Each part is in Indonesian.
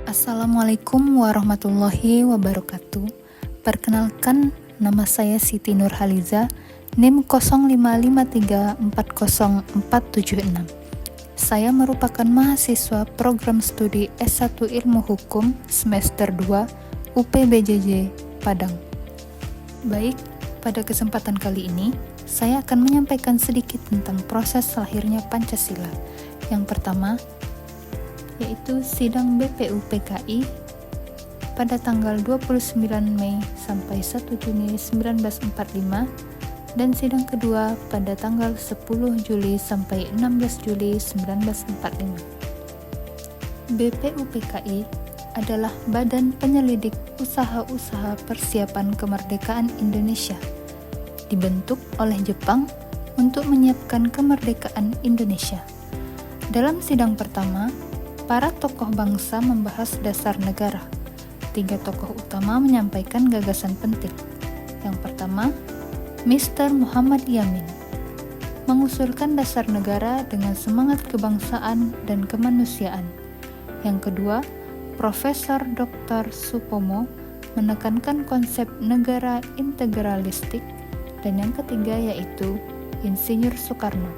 Assalamualaikum warahmatullahi wabarakatuh. Perkenalkan, nama saya Siti Nurhaliza, NIM 05534046. Saya merupakan mahasiswa program studi S1 Ilmu Hukum semester 2 UPBJJ Padang. Baik, pada kesempatan kali ini, saya akan menyampaikan sedikit tentang proses lahirnya Pancasila. Yang pertama, yaitu sidang BPUPKI pada tanggal 29 Mei sampai 1 Juni 1945 dan sidang kedua pada tanggal 10 Juli sampai 16 Juli 1945. BPUPKI adalah badan penyelidik usaha-usaha persiapan kemerdekaan Indonesia, dibentuk oleh Jepang untuk menyiapkan kemerdekaan Indonesia. Dalam sidang pertama, para tokoh bangsa membahas dasar negara. 3 tokoh utama menyampaikan gagasan penting. Yang pertama, Mr. Muhammad Yamin mengusulkan dasar negara dengan semangat kebangsaan dan kemanusiaan. Yang kedua, Profesor Dr. Supomo menekankan konsep negara integralistik. Dan yang ketiga yaitu Insinyur Soekarno,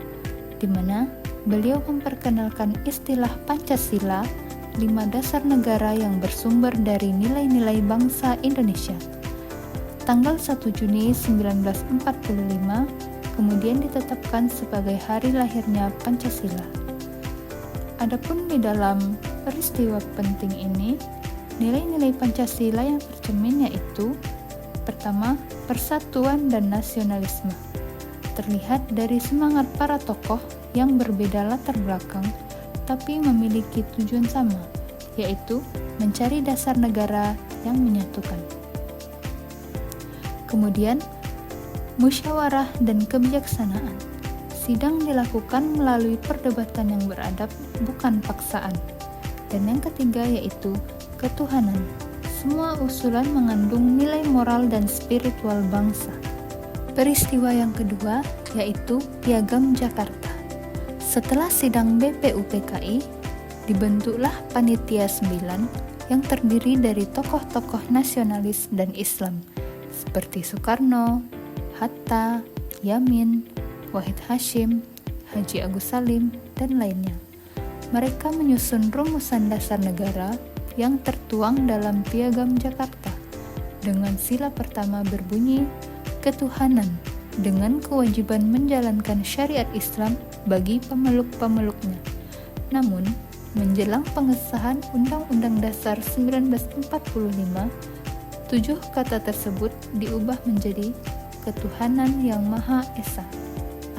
di mana beliau memperkenalkan istilah Pancasila, 5 dasar negara yang bersumber dari nilai-nilai bangsa Indonesia. Tanggal 1 Juni 1945 kemudian ditetapkan sebagai hari lahirnya Pancasila. Adapun di dalam peristiwa penting ini, nilai-nilai Pancasila yang tercermin yaitu pertama, persatuan dan nasionalisme. Terlihat dari semangat para tokoh yang berbeda latar belakang, tapi memiliki tujuan sama, yaitu mencari dasar negara yang menyatukan. Kemudian, musyawarah dan kebijaksanaan. Sidang dilakukan melalui perdebatan yang beradab, bukan paksaan. Dan yang ketiga yaitu ketuhanan. Semua usulan mengandung nilai moral dan spiritual bangsa. Peristiwa yang kedua yaitu Piagam Jakarta. Setelah sidang BPUPKI, dibentuklah Panitia 9 yang terdiri dari tokoh-tokoh nasionalis dan Islam seperti Soekarno, Hatta, Yamin, Wahid Hasyim, Haji Agus Salim, dan lainnya. Mereka menyusun rumusan dasar negara yang tertuang dalam Piagam Jakarta dengan sila pertama berbunyi ketuhanan dengan kewajiban menjalankan syariat Islam bagi pemeluk-pemeluknya. Namun, menjelang pengesahan Undang-Undang Dasar 1945, 7 kata tersebut diubah menjadi ketuhanan yang Maha Esa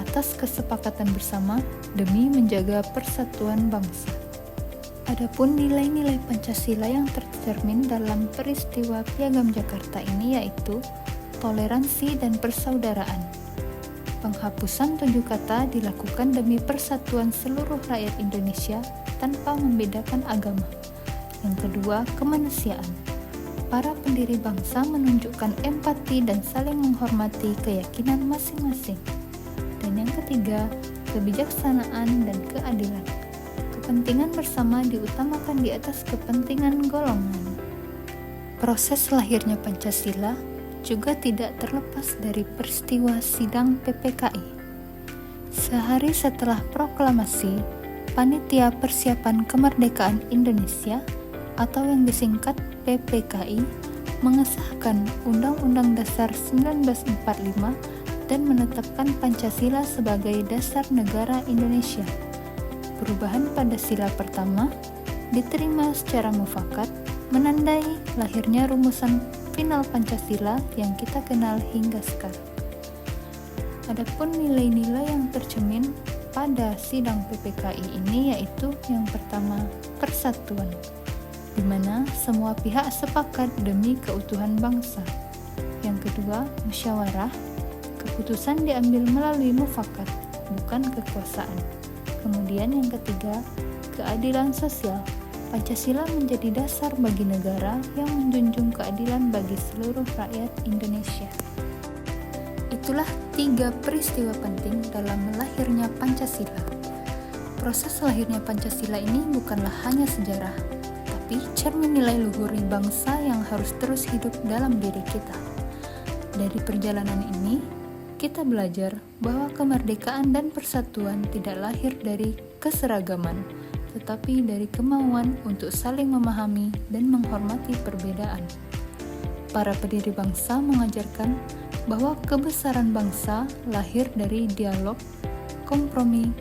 atas kesepakatan bersama demi menjaga persatuan bangsa. Adapun nilai-nilai Pancasila yang tercermin dalam peristiwa Piagam Jakarta ini yaitu toleransi dan persaudaraan. Penghapusan 7 kata dilakukan demi persatuan seluruh rakyat Indonesia tanpa membedakan agama. Yang kedua, kemanusiaan. Para pendiri bangsa menunjukkan empati dan saling menghormati keyakinan masing-masing. Dan yang ketiga, kebijaksanaan dan keadilan. Kepentingan bersama diutamakan di atas kepentingan golongan. Proses lahirnya Pancasila juga tidak terlepas dari peristiwa sidang PPKI. Sehari setelah proklamasi, Panitia Persiapan Kemerdekaan Indonesia atau yang disingkat PPKI mengesahkan Undang-Undang Dasar 1945 dan menetapkan Pancasila sebagai dasar negara Indonesia. Perubahan pada sila pertama diterima secara mufakat, menandai lahirnya rumusan final Pancasila yang kita kenal hingga sekarang. Adapun nilai-nilai yang tercermin pada sidang PPKI ini yaitu yang pertama, persatuan, di mana semua pihak sepakat demi keutuhan bangsa. Yang kedua, musyawarah, keputusan diambil melalui mufakat, bukan kekuasaan. Kemudian yang ketiga, keadilan sosial. Pancasila menjadi dasar bagi negara yang menjunjung keadilan bagi seluruh rakyat Indonesia. Itulah 3 peristiwa penting dalam lahirnya Pancasila. Proses lahirnya Pancasila ini bukanlah hanya sejarah, tetapi cermin nilai luhur bangsa yang harus terus hidup dalam diri kita. Dari perjalanan ini, kita belajar bahwa kemerdekaan dan persatuan tidak lahir dari keseragaman, tetapi dari kemauan untuk saling memahami dan menghormati perbedaan. Para pendiri bangsa mengajarkan bahwa kebesaran bangsa lahir dari dialog, kompromi,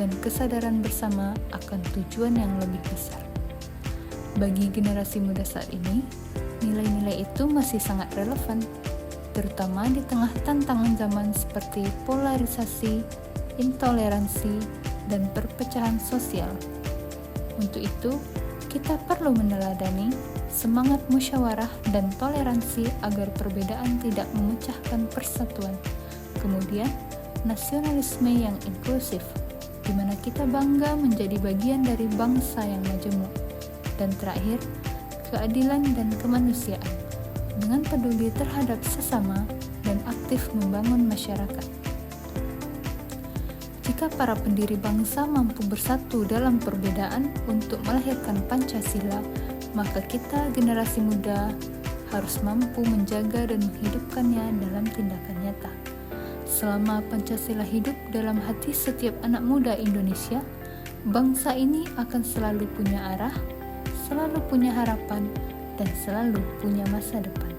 dan kesadaran bersama akan tujuan yang lebih besar. Bagi generasi muda saat ini, nilai-nilai itu masih sangat relevan, terutama di tengah tantangan zaman seperti polarisasi, intoleransi, dan perpecahan sosial. Untuk itu, kita perlu meneladani semangat musyawarah dan toleransi agar perbedaan tidak memecahkan persatuan. Kemudian, nasionalisme yang inklusif, di mana kita bangga menjadi bagian dari bangsa yang majemuk. Dan terakhir, keadilan dan kemanusiaan, dengan peduli terhadap sesama dan aktif membangun masyarakat. Jika para pendiri bangsa mampu bersatu dalam perbedaan untuk melahirkan Pancasila, maka kita generasi muda harus mampu menjaga dan menghidupkannya dalam tindakan nyata. Selama Pancasila hidup dalam hati setiap anak muda Indonesia, bangsa ini akan selalu punya arah, selalu punya harapan, dan selalu punya masa depan.